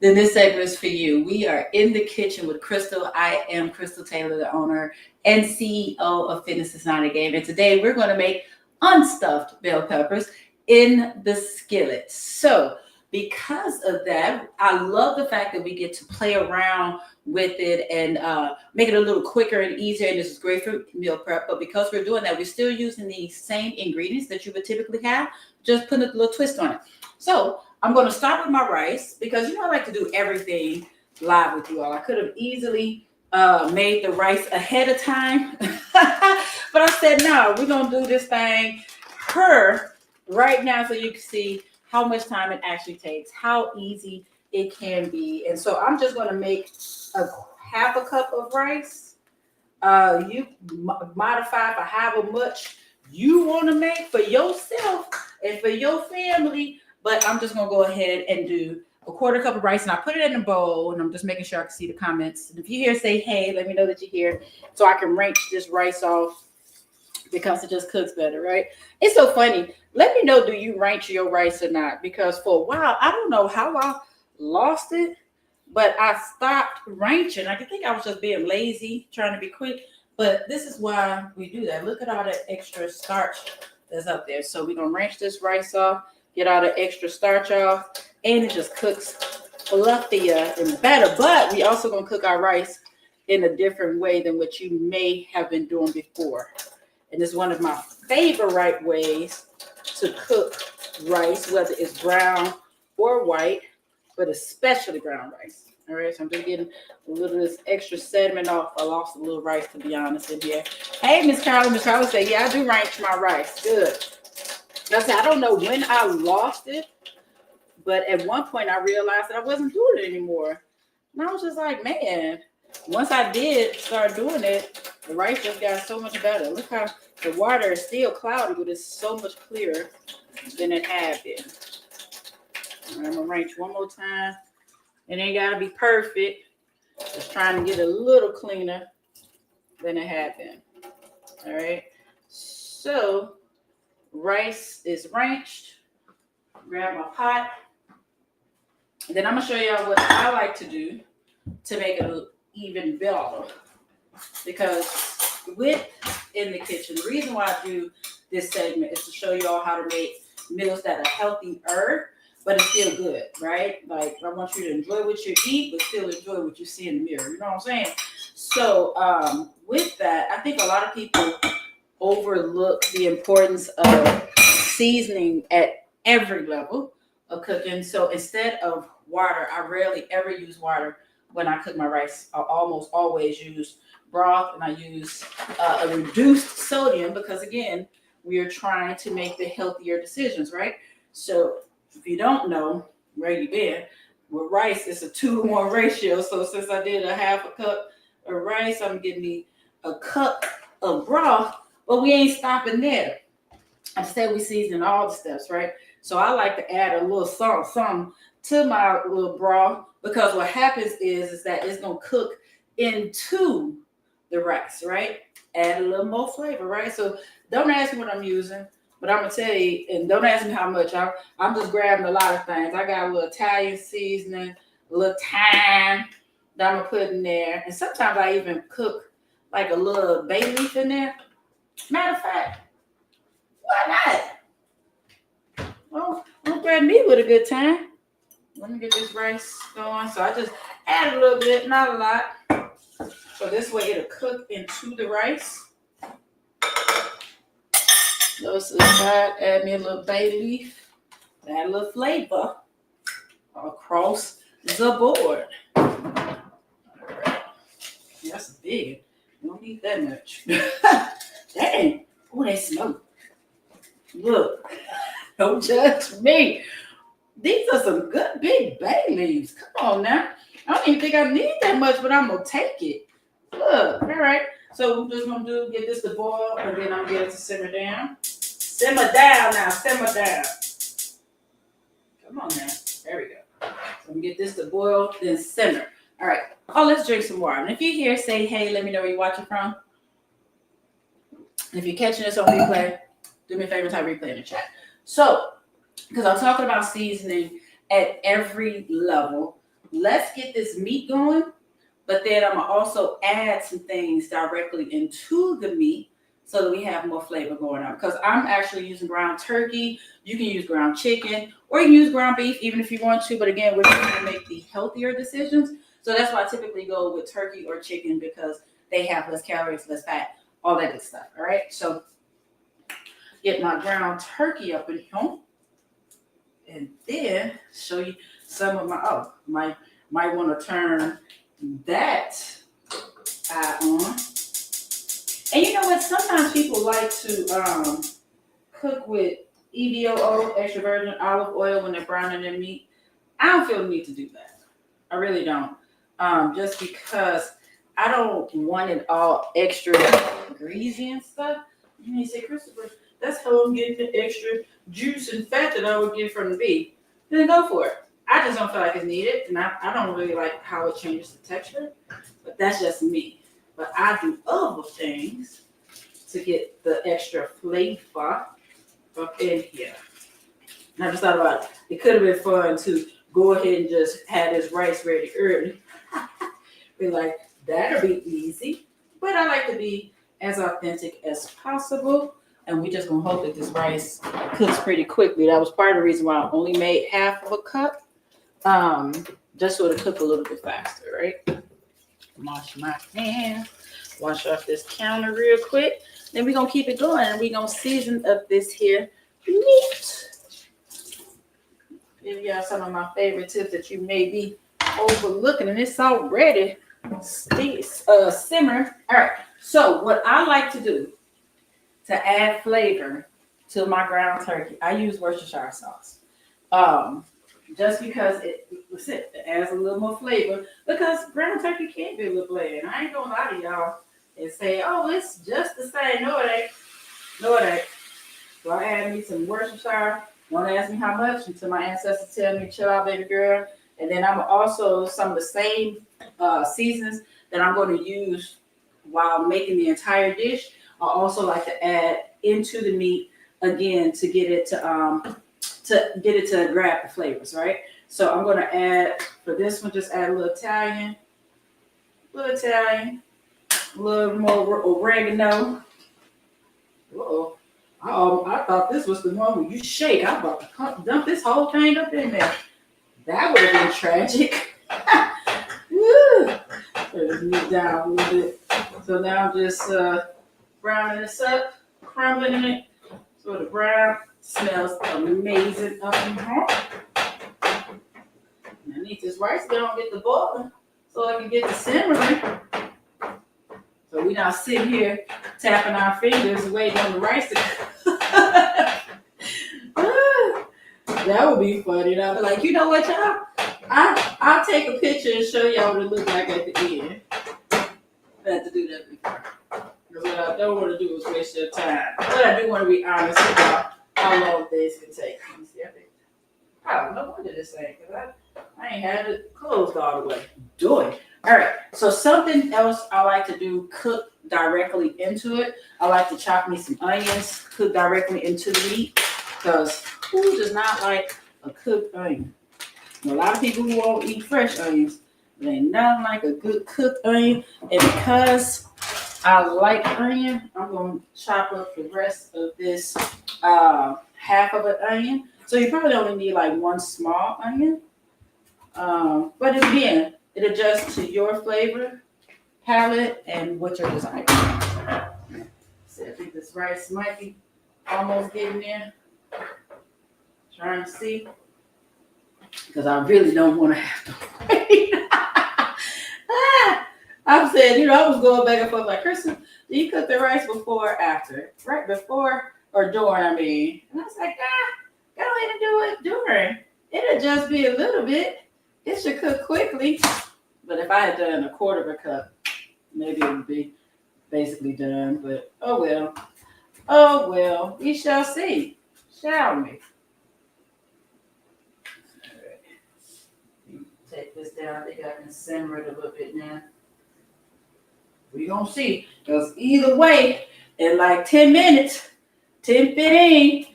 then this segment is for you. We are in the kitchen with Krystal. I am Krystal Taylor, the owner and CEO of Fitness is Not a Game. And today we're going to make unstuffed bell peppers in the skillet. So, because of that, I love the fact that we get to play around with it and make it a little quicker and easier. And this is great for meal prep. But because we're doing that, we're still using the same ingredients that you would typically have, just putting a little twist on it. So, I'm going to start with my rice because, I like to do everything live with you all. I could have easily made the rice ahead of time, but I said, no, we're going to do this thing right now so you can see how much time it actually takes, how easy it can be. And so I'm just going to make a half a cup of rice. You modify for however much you want to make for yourself and for your family. But I'm just going to go ahead and do a quarter cup of rice, and I put it in a bowl, and I'm just making sure I can see the comments. And if you hear say, hey, let me know that you're here so I can range this rice off because it just cooks better, right? It's so funny. Let me know, do you ranch your rice or not? Because for a while, I don't know how I lost it, but I stopped ranching. I think I was just being lazy, trying to be quick. But this is why we do that. Look at all that extra starch that's up there. So we're going to ranch this rice off, get all the extra starch off, and it just cooks fluffier and better. But we also going to cook our rice in a different way than what you may have been doing before. And it's one of my favorite ways to cook rice, whether it's brown or white, but especially brown rice. All right, so I'm just getting a little of this extra sediment off. I lost a little rice, to be honest, in here. Hey, Miss Carla. Miss Carla said, yeah, I do ranch my rice. Good. I said, I don't know when I lost it, but at one point I realized that I wasn't doing it anymore. And I was just like, man, once I did start doing it, the rice just got so much better. Look how the water is still cloudy, but it's so much clearer than it had been. All right, I'm going to ranch one more time. It ain't got to be perfect. Just trying to get a little cleaner than it had been. All right. So, rice is ranched. Grab my pot. And then I'm going to show y'all what I like to do to make it even better. Because in the kitchen, the reason why I do this segment is to show y'all how to make meals that are healthier, but it's still good, right? Like, I want you to enjoy what you eat, but still enjoy what you see in the mirror. You know what I'm saying? So with that, I think a lot of people overlook the importance of seasoning at every level of cooking. So instead of water, I rarely ever use water when I cook my rice. I almost always use broth, and I use a reduced sodium because, again, we are trying to make the healthier decisions, right? So if you don't know where you've been, with rice, it's a 2-to-1 ratio. So since I did a half a cup of rice, I'm getting me a cup of broth, but we ain't stopping there. Instead, we season all the steps, right? So I like to add a little something to my little broth because what happens is that it's going to cook into the rice, right? Add a little more flavor, right? So don't ask me what I'm using, but I'm going to tell you, and don't ask me how much. I'm just grabbing a lot of things. I got a little Italian seasoning, a little thyme that I'm going to put in there. And sometimes I even cook like a little bay leaf in there. Matter of fact, why not? Well, don't threaten me with a good time. Let me get this rice going. So I just add a little bit, not a lot. So this way it'll cook into the rice. Notice that, add me a little bay leaf, add a little flavor across the board. All right. That's big. You don't need that much. Dang. Oh, they smoke. Look. Don't judge me. These are some good big bay leaves. Come on now. I don't even think I need that much, but I'm going to take it. Look. All right. So we're just going to get this to boil, and then I'm going to get it to simmer down. Simmer down now. Simmer down. Come on now. There we go. So I'm going to get this to boil, then simmer. All right. Oh, let's drink some water. And if you're here, say, hey, let me know where you're watching from. And if you're catching this on replay, do me a favor, type replay in the chat. So, because I'm talking about seasoning at every level let's get this meat going. But then I'm gonna also add some things directly into the meat so that we have more flavor going on. Because I'm actually using ground turkey. You can use ground chicken or you can use ground beef even if you want to. But again, we're trying to make the healthier decisions. So that's why I typically go with turkey or chicken because they have less calories, less fat, all that good stuff. All right. So get my ground turkey up in here. And then show you some of my, might want to turn that eye on. And you know what? Sometimes people like to cook with EVOO, extra virgin olive oil, when they're browning their meat. I don't feel the need to do that. I really don't. Just because I don't want it all extra greasy and stuff. You may say, Christopher, that's how I'm getting the extra juice and fat that I would get from the beef. Then go for it. I just don't feel like it's needed, and I don't really like how it changes the texture, but that's just me. But I do other things to get the extra flavor up in here. And I just thought about it. It could have been fun to go ahead and just have this rice ready early. Be like, that'll be easy. But I like to be as authentic as possible. And we just gonna hope that this rice cooks pretty quickly. That was part of the reason why I only made half of a cup. Just so it'll cook a little bit faster, right? Wash my hands. Wash off this counter real quick. Then we're gonna keep it going and we're gonna season up this here meat. Give y'all some of my favorite tips that you may be overlooking, and it's already simmer. All right. So what I like to do to add flavor to my ground turkey, I use Worcestershire sauce. Just because it adds a little more flavor, because ground turkey can be a little bland. I ain't gonna lie to y'all and say, oh, it's just the same. No, it ain't. No, it ain't. So I add me some Worcestershire. Don't ask me how much until my ancestors tell me, chill out, baby girl. And then I'm also some of the same seasonings that I'm going to use while making the entire dish. I also like to add into the meat again to get it to grab the flavors, right? So I'm going to add, for this one, just add a little Italian, a little more oregano. Uh-oh. I thought this was the one where you shake. I'm about to dump this whole thing up in there. That would have been tragic. Woo! Turn this meat down a little bit. So now I'm just browning this up, crumbling it. So the brown smells amazing up in here. I need this rice down, get the boiling so I can get the simmering. So we're not sitting here tapping our fingers waiting on the rice to cook. That would be funny. And I'll be like, you know what, y'all? I'll take a picture and show y'all what it looks like at the end. I had to do that before. Because what I don't want to do is waste your time. But I do want to be honest about how long things can take. Let me see, I don't know what this thing, because I ain't had it closed all the way. Doing. All right. So something else I like to do, cook directly into it. I like to chop me some onions, cook directly into the meat, because who does not like a cooked onion? A lot of people who won't eat fresh onions, but ain't nothing like a good cooked onion. And because I like onion, I'm going to chop up the rest of this half of an onion. So you probably only need like one small onion. But again, it adjusts to your flavor, palate, and what you're desiring. So I think this rice might be almost getting there. Trying to see. Because I really don't want to have to wait. I'm saying, I was going back and forth like, Krystal, do you cook the rice before or after? Right before or during, I mean. And I was like, go ahead and do it during. It'll just be a little bit. It should cook quickly. But if I had done a quarter of a cup, maybe it would be basically done. But oh well. We shall see, shall we? All right. Take this down. I think I can simmer it a little bit now. We're going to see. Because either way, in like 10 minutes, 10, 15,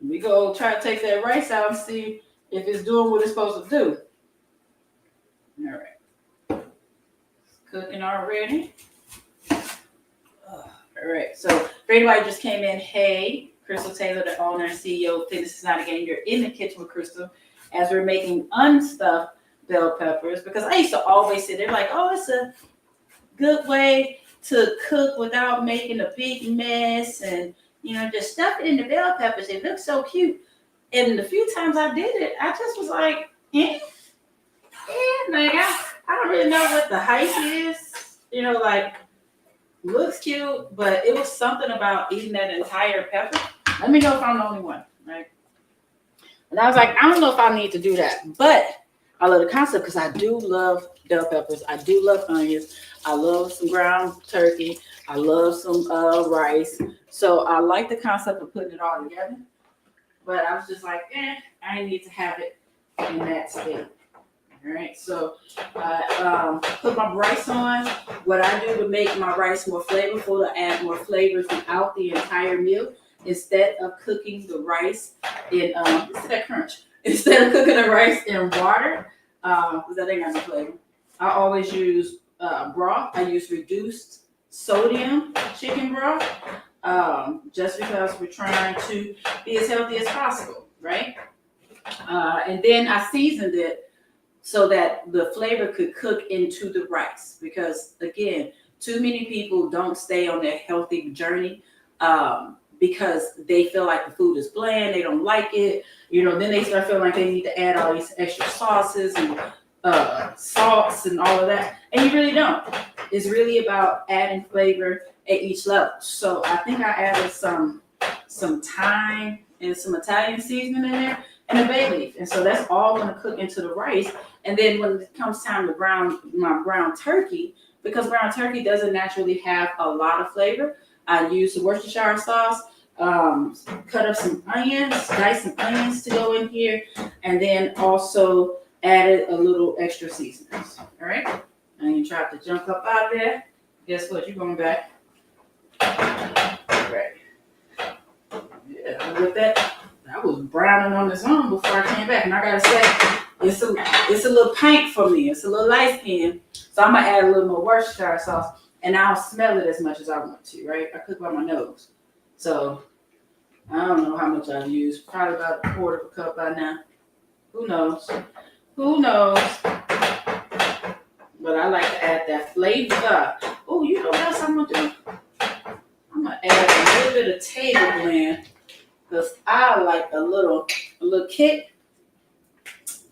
we go try to take that rice out and see if it's doing what it's supposed to do. cooking already. All right. So for anybody who just came in, hey, Krystal Taylor, the owner and CEO of Fitness is Not a Game. You're in the kitchen with Krystal as we're making unstuffed bell peppers, because I used to always sit there like, oh, it's a good way to cook without making a big mess and, you know, just stuff it in the bell peppers. It looks so cute. And the few times I did it, I just was like, like I don't really know what the hype is. You know, like, looks cute, but it was something about eating that entire pepper. Let me know if I'm the only one, right? And I was like, I don't know if I need to do that, but I love the concept because I do love bell peppers. I do love onions. I love some ground turkey. I love some rice. So I like the concept of putting it all together. But I was just like, I need to have it in that state. All right, so I put my rice on. What I do to make my rice more flavorful, to add more flavor throughout the entire meal, instead of cooking the rice in, this is that crunch. Instead of cooking the rice in water, because that ain't got no flavor, I always use broth. I use reduced sodium chicken broth, just because we're trying to be as healthy as possible, right? And then I seasoned it so that the flavor could cook into the rice. Because again, too many people don't stay on their healthy journey because they feel like the food is bland, they don't like it. You know, then they start feeling like they need to add all these extra sauces and salts and all of that. And you really don't. It's really about adding flavor at each level. So I think I added some thyme and some Italian seasoning in there and a bay leaf. And so that's all going to cook into the rice. And then when it comes time to brown my ground turkey, because ground turkey doesn't naturally have a lot of flavor, I use the Worcestershire sauce, cut up some onions, dice some onions to go in here, and then also added a little extra seasonings. All right? And you try to jump up out there. Guess what? You're going back. All right. Yeah, with that, I was browning on its own before I came back. And I got to say, it's a little pink for me. It's a little light skin. So I'm going to add a little more Worcestershire sauce. And I don't smell it as much as I want to, right? I cook by my nose. So I don't know how much I've used. Probably about a quarter of a cup by now. Who knows? Who knows? But I like to add that flavor. Oh, you know what else I'm going to do? I'm going to add a little bit of table blend because I like a little kick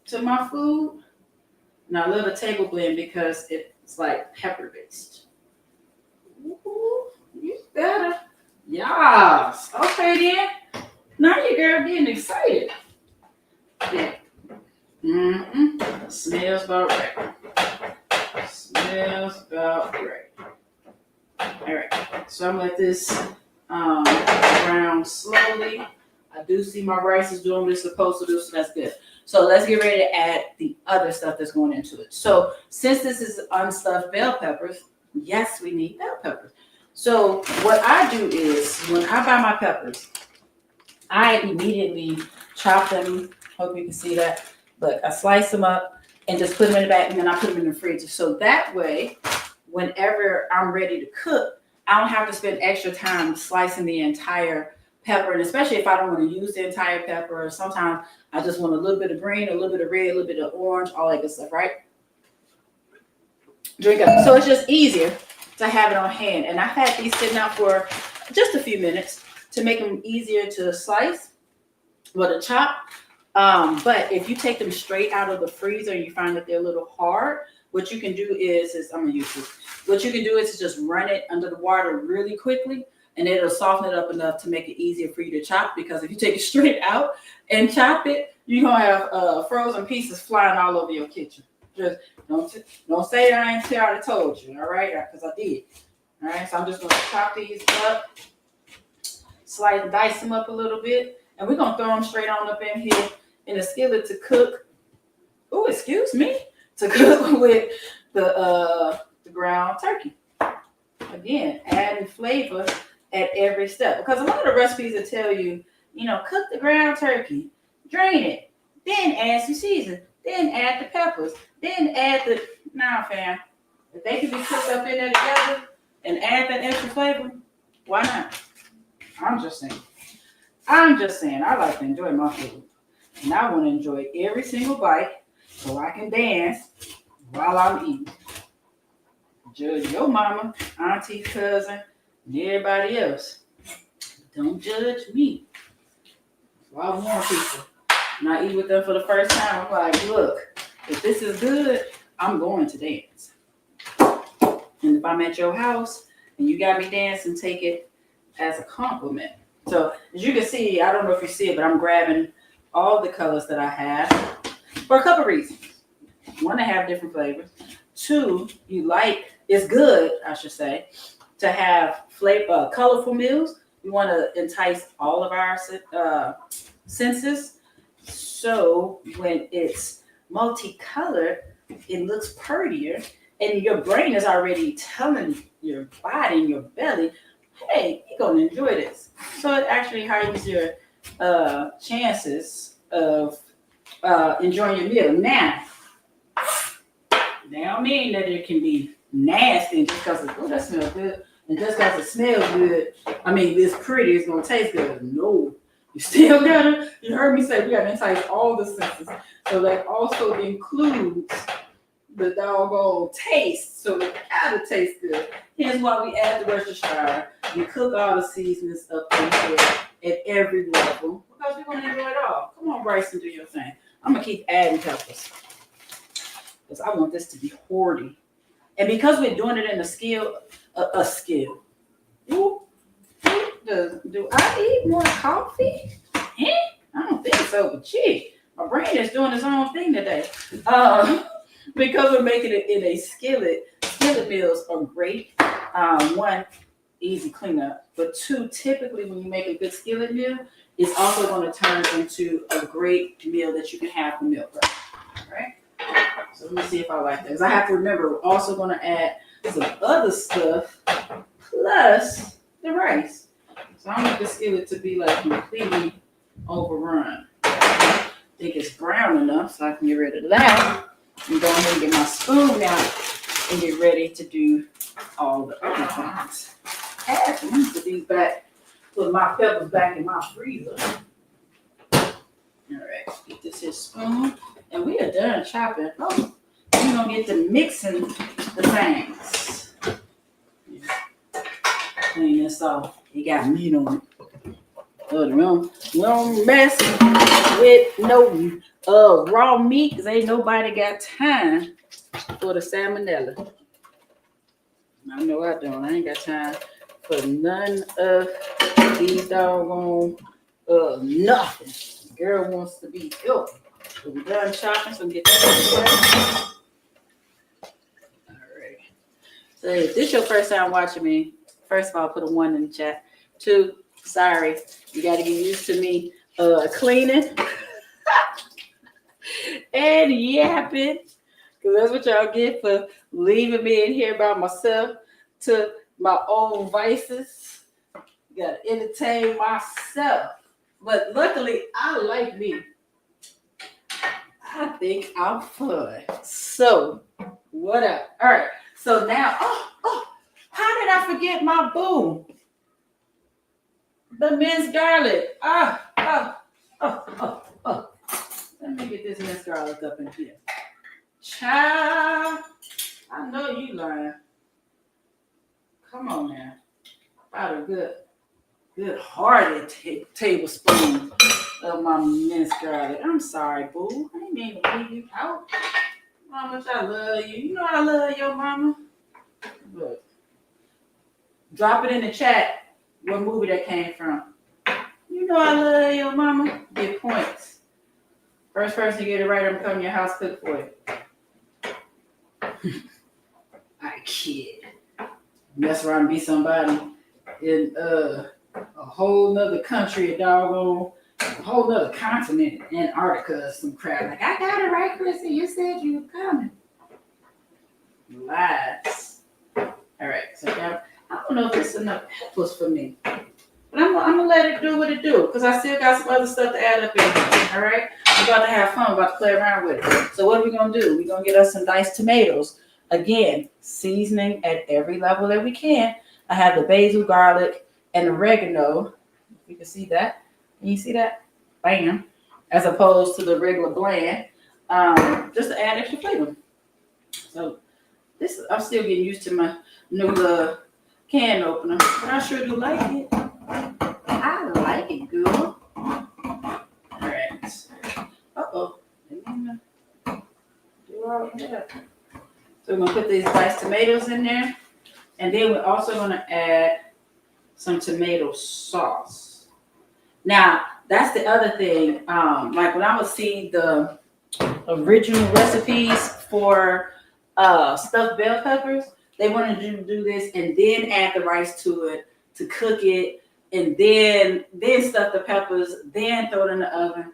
to my food. Now, I love a table blend because it's like pepper based. Ooh, you better. Yes. Okay, then. Now your girl getting excited. Yeah. Smells about right. Smells about right. All right. So I'm gonna let this brown slowly. I do see my rice is doing what it's supposed to do, so that's good. So let's get ready to add the other stuff that's going into it. So since this is unstuffed bell peppers, yes, we need bell peppers. So what I do is when I buy my peppers, I immediately chop them. Hope you can see that. Look, I slice them up and just put them in the bag, and then I put them in the freezer. So that way, whenever I'm ready to cook, I don't have to spend extra time slicing the entire pepper. And especially if I don't want to use the entire pepper, sometimes I just want a little bit of green, a little bit of red, a little bit of orange, all that good stuff, right? Drink up. So it's just easier to have it on hand. And I've had these sitting out for just a few minutes to make them easier to slice or to chop. But if you take them straight out of the freezer and you find that they're a little hard, what you can do is I'm gonna use this. What you can do is just run it under the water really quickly, and it'll soften it up enough to make it easier for you to chop. Because if you take it straight out and chop it, you're gonna have frozen pieces flying all over your kitchen. Just don't say I ain't already told you, all right? Because I did. All right, so I'm just gonna chop these up, slice and dice them up a little bit, and we're gonna throw them straight on up in here in the skillet to cook. Oh, excuse me, to cook with the ground turkey. Again, adding flavor at every step, because a lot of recipes will tell you, cook the ground turkey, drain it, then add some seasoning, then add the peppers, then add the. Nah, fam, If they can be cooked up in there together and add that extra flavor, why not? I'm just saying. I like to enjoy my food. And I want to enjoy every single bite so I can dance while I'm eating. Judge your mama, auntie, cousin, and everybody else. Don't judge me. So I warn people. When I eat with them for the first time, I'm like, look, if this is good, I'm going to dance. And if I'm at your house and you got me dancing, take it as a compliment. So as you can see, I don't know if you see it, but I'm grabbing all the colors that I have for a couple reasons. One, to have different flavors. Two, it's good, I should say, to have colorful meals. We want to entice all of our senses. So when it's multicolored, it looks prettier, and your brain is already telling your body and your belly, hey, you're going to enjoy this. So it actually heightens your chances of enjoying your meal. Now, they don't mean that it can be nasty just because that smells good. And just because it smells good, it's pretty, it's going to taste good. No. You still gotta, you heard me say we gotta entice all the senses. So that also includes the doggone taste. So it gotta taste good. Here's why we add the Worcestershire. We cook all the seasonings up in here at every level because we want to enjoy it all. Come on, Bryson, do your thing. I'm gonna keep adding peppers because I want this to be hearty. And because we're doing it in a skill. Ooh. Do I eat more coffee? I don't think so, but gee, my brain is doing its own thing today. Because we're making it in a skillet. Skillet meals are great. One, easy cleanup, but two, typically when you make a good skillet meal, it's also going to turn into a great meal that you can have for meal prep. All right? So let me see if I like this. I have to remember we're also going to add some other stuff plus the rice. So I want the skillet to be like completely overrun. I think it's brown enough so I can get rid of that. And go ahead and get my spoon out and get ready to do all the other things. Let me put these back, put my peppers back in my freezer. All right, get this here spoon. And we are done chopping. Oh, we're going to get to mixing the things. Clean this off. It got meat on it. We don't mess with no raw meat because ain't nobody got time for the salmonella. I know I don't. I ain't got time for none of these doggone nothing. Girl wants to be healthy. So we're done chopping, so we get that together. All right. So if this is your first time watching me, first of all, put a 1 in the chat. 2, sorry, you got to get used to me cleaning and yapping, because that's what y'all get for leaving me in here by myself to my own vices. Got to entertain myself. But luckily, I like me. I think I'm fun. So, what up? All right. So now, how did I forget my boo? The minced garlic. Let me get this minced garlic up in here. Child, I know you lying. Come on now. About a good hearty tablespoon of my minced garlic. I'm sorry, boo. I ain't mean to leave you out. How much I love you. You know I love your mama. Look. Drop it in the chat what movie that came from. You know I love your mama. Get points. First person to get it right, I'm coming to your house cook for you. I kid. Mess around and be somebody in a whole nother country, a whole nother continent, Antarctica, some crap. Like, I got it right, Chrissy. You said you were coming. Lies. All right, so I don't know if it's enough peppers for me. But I'm going to let it do what it do, because I still got some other stuff to add up in here, all right? We're about to have fun. We're about to play around with it. So what are we going to do? We're going to get us some diced tomatoes. Again, seasoning at every level that we can. I have the basil, garlic, and oregano. You can see that. Can you see that? Bam. As opposed to the regular bland. Just to add extra flavor. So this, I'm still getting used to my new can opener, but I sure do like it. I like it, girl. All right. Uh-oh. Do all that. So we're gonna put these diced tomatoes in there, and then we're also gonna add some tomato sauce. Now, that's the other thing. Like when I would see the original recipes for stuffed bell peppers, they wanted you to do this and then add the rice to it to cook it, and then stuff the peppers, then throw it in the oven.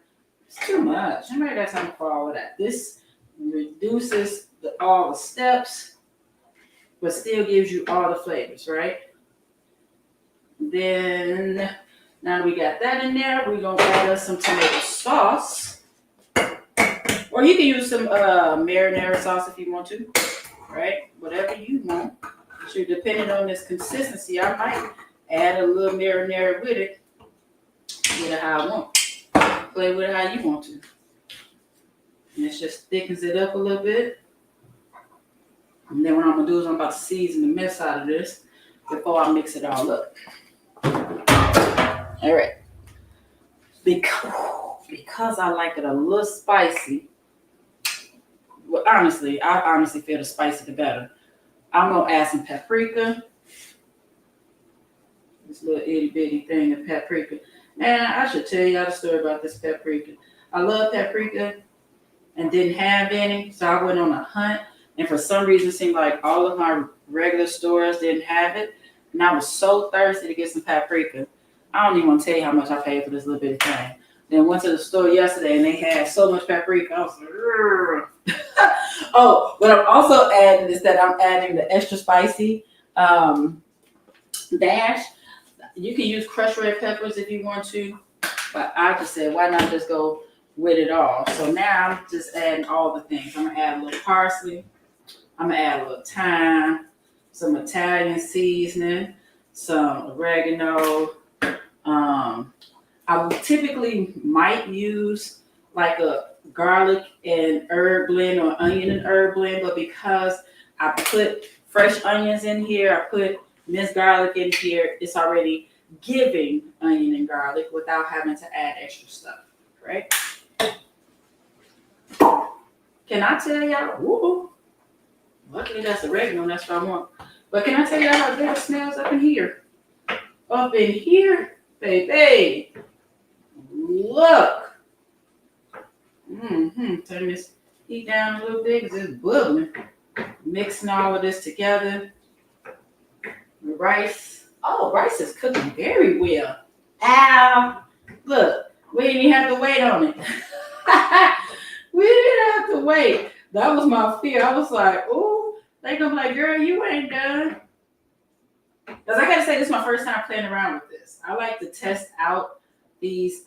It's too much. Nobody got time for all of that. This reduces all the steps, but still gives you all the flavors, right? Then, now that we got that in there, we're going to add us some tomato sauce. Or you can use some marinara sauce if you want to, right? Whatever you want. So depending on this consistency, I might add a little marinara with it. Get it how I want. Play with it how you want to. And it just thickens it up a little bit. And then what I'm going to do is I'm about to season the mess out of this before I mix it all up. All right. Because I like it a little spicy. Well, I honestly feel the spicier the better. I'm going to add some paprika. This little itty bitty thing of paprika. Man, I should tell y'all the story about this paprika. I love paprika and didn't have any, so I went on a hunt. And for some reason, it seemed like all of my regular stores didn't have it. And I was so thirsty to get some paprika. I don't even want to tell you how much I paid for this little bitty thing. Then went to the store yesterday and they had so much paprika. I was like, oh, what I'm also adding is that I'm adding the extra spicy dash. You can use crushed red peppers if you want to, but I just said, why not just go with it all? So now I'm just adding all the things. I'm gonna add a little parsley. I'm gonna add a little thyme, some Italian seasoning, some oregano. I typically might use like a garlic and herb blend or onion and herb blend, but because I put fresh onions in here, I put minced garlic in here, it's already giving onion and garlic without having to add extra stuff, right? Can I tell y'all? Woo! Luckily that's oregano, that's what I want. But can I tell y'all how good it smells up in here? Up in here, baby. Look. Turn this heat down a little bit because it's bubbling. Mixing all of this together. The rice. Oh, rice is cooking very well. Ow. Look, we didn't even have to wait on it. We didn't have to wait. That was my fear. I was like, ooh, they gonna be like, girl, you ain't done. Because I gotta say, this is my first time playing around with this. I like to test out these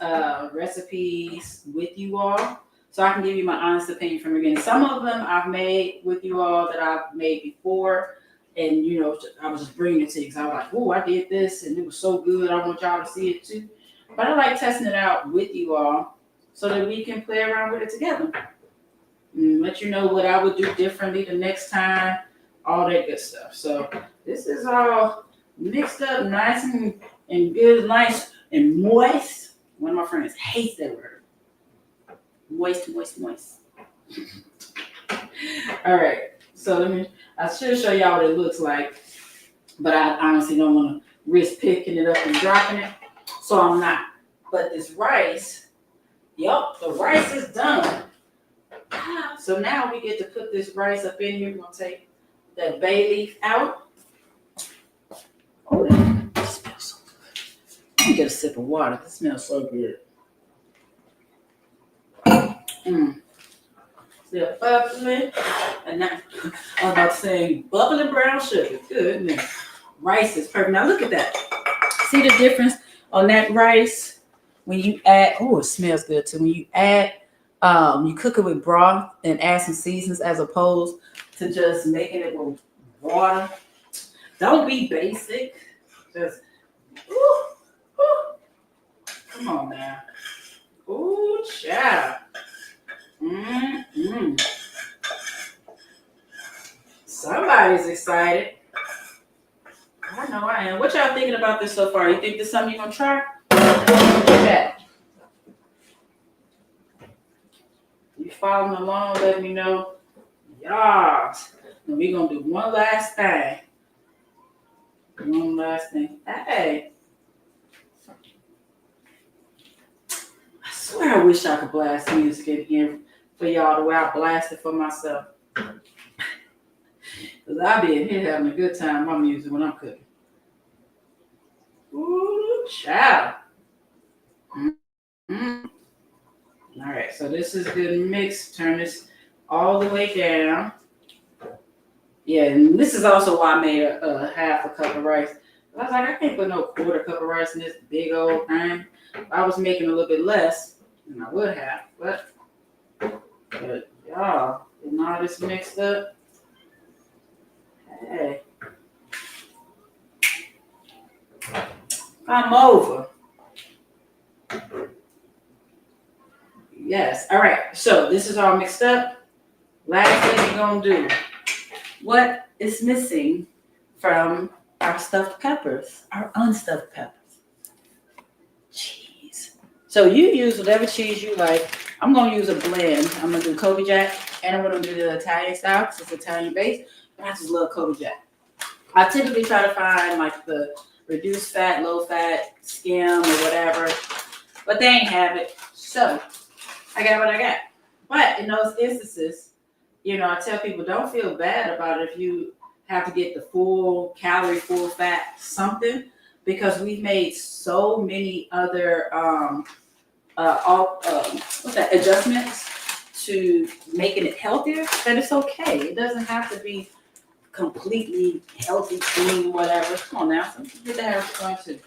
recipes with you all, so I can give you my honest opinion from the beginning. Some of them I've made with you all that I've made before, and you know, I was just bringing it to you because I was like, oh, I did this and it was so good. I want y'all to see it too. But I like testing it out with you all so that we can play around with it together. And let you know what I would do differently the next time, all that good stuff. So this is all mixed up nice and good, nice and moist. One of my friends hates that word. Moist. All right. So I should show y'all what it looks like, but I honestly don't want to risk picking it up and dropping it, so I'm not. But this rice, yup, the rice is done. So now we get to put this rice up in here. We're going to take that bay leaf out. Oh, that smells so good. Let me get a sip of water. This smells so good. Still bubbling. And now, I was about to say bubbling brown sugar. Goodness. Rice is perfect. Now look at that. See the difference on that rice? When you add, oh, it smells good too. When you add You cook it with broth and add some seasonings as opposed to just making it with water. Don't be basic. Just, ooh, ooh. Come on now. Ooh, child. Mm-hmm. Somebody's excited. I know I am. What y'all thinking about this so far? You think this is something you're going to try? Yeah. You following along, let me know. Yes. And we're going to do one last thing. One last thing. Hey. I swear I wish I could blast music in here for y'all the way I blast it for myself. Because I be in here having a good time with my music when I'm cooking. Ooh, child. Mm-hmm. All right, so this is good mix. Turn this all the way down. Yeah, and this is also why I made a half a cup of rice. I was like, I can't put no quarter cup of rice in this big old thing. I was making a little bit less than I would have, but y'all, getting all this mixed up. Hey, I'm over. Yes. All right. So this is all mixed up. Last thing we're gonna do. What is missing from our stuffed peppers, our unstuffed peppers? Cheese. So you use whatever cheese you like. I'm gonna use a blend. I'm gonna do Kobe Jack, and I'm gonna do the Italian style because it's Italian based. But I just love Kobe Jack. I typically try to find like the reduced fat, low fat, skim or whatever, but they ain't have it. So I got what I got. But in those instances, I tell people don't feel bad about it if you have to get the full calorie, full fat something, because we've made so many other adjustments to making it healthier that it's okay. It doesn't have to be completely healthy, clean, whatever. Come on now, get that going too.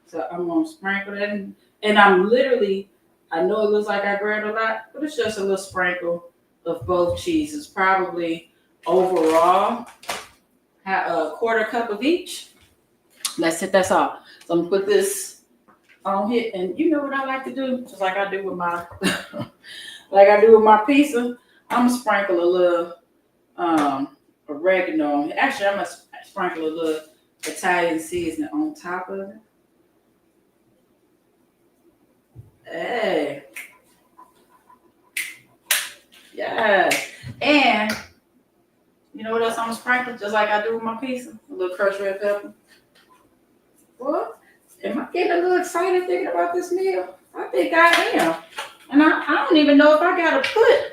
So I'm gonna sprinkle that in, and I'm literally. I know it looks like I grabbed a lot, but it's just a little sprinkle of both cheeses. Probably overall, a quarter cup of each. Let's hit that off. So I'm gonna put this on here, and you know what I like to do, just like I do with my, pizza. I'm gonna sprinkle a little oregano. Actually, I'm gonna sprinkle a little Italian seasoning on top of it. Hey. Yeah. And you know what else I'm gonna sprinkle? Just like I do with my pizza. A little crushed red pepper. What? Am I getting a little excited thinking about this meal? I think I am. And I don't even know if I gotta put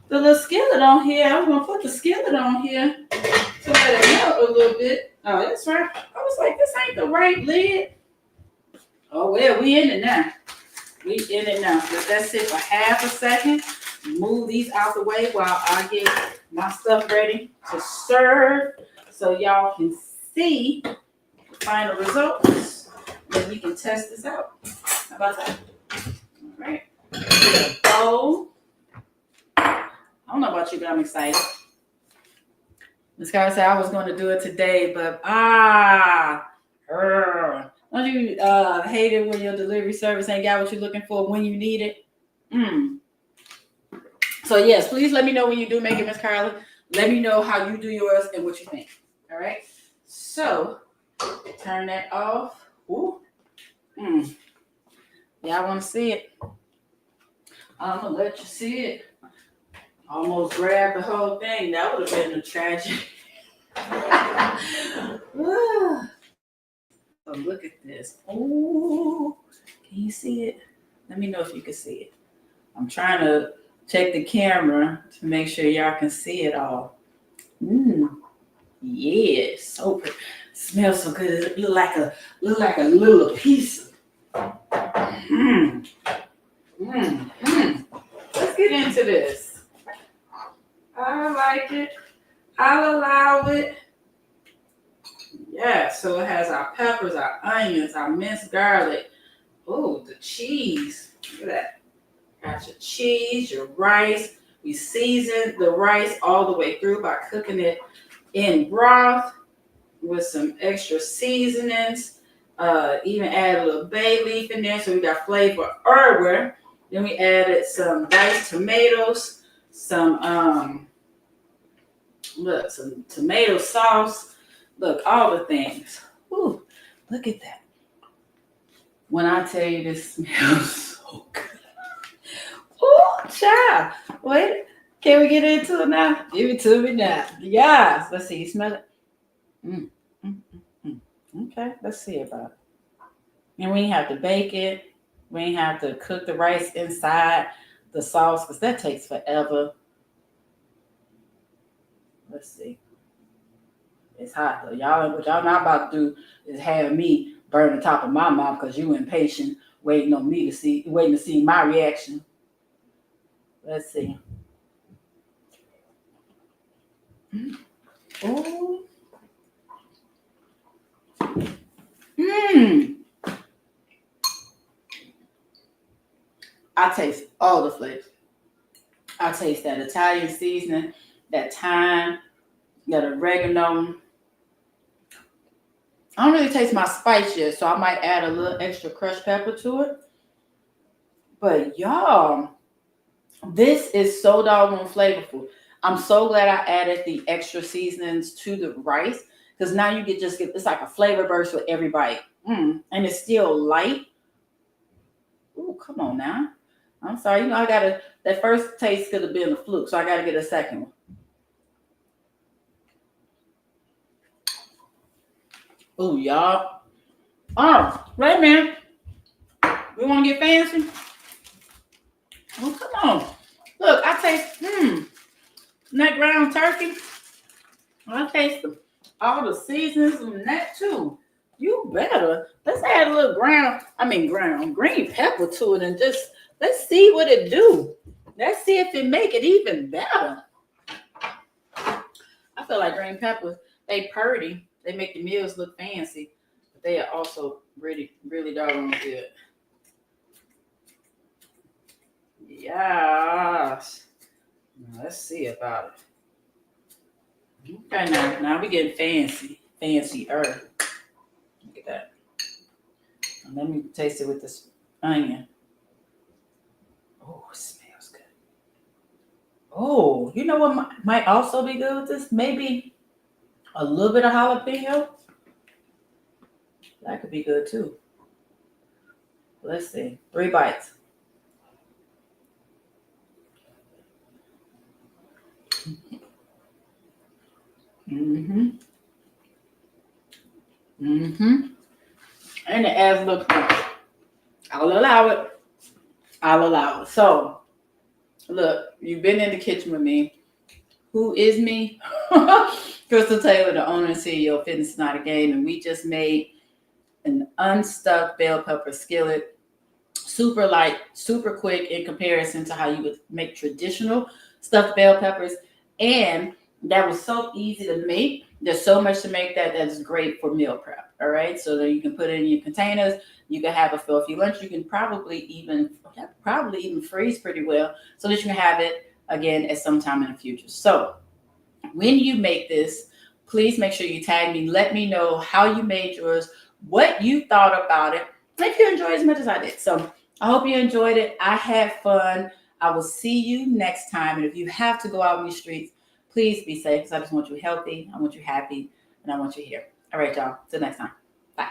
the little skillet on here. I'm gonna put the skillet on here to let it melt a little bit. Oh, that's right. I was like, this ain't the right lid. Oh well, we in it now. We in it now. Let that sit for half a second. Move these out the way while I get my stuff ready to serve, so y'all can see the final results. Then we can test this out. How about that? All right. Bowl. I don't know about you, but I'm excited. Miss Carter said I was going to do it today, but don't you hate it when your delivery service ain't got what you're looking for when you need it? So yes, please let me know when you do make it, Miss Carla. Let me know how you do yours and what you think. All right. So turn that off. Ooh. Y'all want to see it? I'm gonna let you see it. Almost grabbed the whole thing. That would have been a tragedy. So look at this. Ooh. Can you see it? Let me know if you can see it. I'm trying to check the camera to make sure y'all can see it all. Yeah, so pretty. Smells so good. It look like a little piece. Let's get into this. I like it. I'll allow it. Yeah, so it has our peppers, our onions, our minced garlic. Oh, the cheese. Look at that. Got your cheese, your rice. We season the rice all the way through by cooking it in broth with some extra seasonings. Even add a little bay leaf in there so we got flavor everywhere. Then we added some diced tomatoes, some tomato sauce. Look, all the things. Ooh, look at that. When I tell you this smells so good. Ooh, child. Wait, can we get into it now? Give it to me now. Yes. Let's see. You smell it? Mm, mm, mm, mm. Okay, let's see about it. And we ain't have to bake it. We ain't have to cook the rice inside the sauce because that takes forever. Let's see. It's hot though. What y'all not about to do is have me burn the top of my mouth because you impatient, waiting to see my reaction. Let's see. Oh. I taste all the flavors. I taste that Italian seasoning, that thyme, that oregano. I don't really taste my spice yet, so I might add a little extra crushed pepper to it. But y'all, this is so doggone flavorful. I'm so glad I added the extra seasonings to the rice because now you it's like a flavor burst with every bite. And it's still light. Ooh, come on now. I'm sorry. That first taste could have been a fluke, so I gotta get a second one. Ooh, y'all. Oh, wait a minute. We want to get fancy? Oh, come on. Look, I taste, that ground turkey. I taste all the seasonings in that too. You better. Let's add a little green pepper to it and just, let's see what it do. Let's see if it make it even better. I feel like green peppers, they pretty. They make the meals look fancy, but they are also really, really doggone good. Yes. Let's see about it. Okay, now we getting fancier. Look at that. Let me taste it with this onion. Oh, it smells good. Oh, you know what might also be good with this? Maybe a little bit of jalapeno. That could be good too. Let's see. 3 bites. And it adds a little crunch. I'll allow it. So, look, you've been in the kitchen with me. Who is me? Krystal Taylor, the owner and CEO of Fitness is Not a Game, and we just made an unstuffed bell pepper skillet. Super light, super quick in comparison to how you would make traditional stuffed bell peppers. And that was so easy to make. There's so much to make that's great for meal prep. All right. So that you can put it in your containers. You can have a filthy lunch. You can probably even freeze pretty well so that you can have it again at some time in the future. So when you make this, please make sure you tag me. Let me know how you made yours, what you thought about it, if you enjoyed as much as I did. So I hope you enjoyed it. I had fun. I will see you next time. And if you have to go out in the streets, please be safe because I just want you healthy. I want you happy. And I want you here. All right, y'all. Till next time. Bye.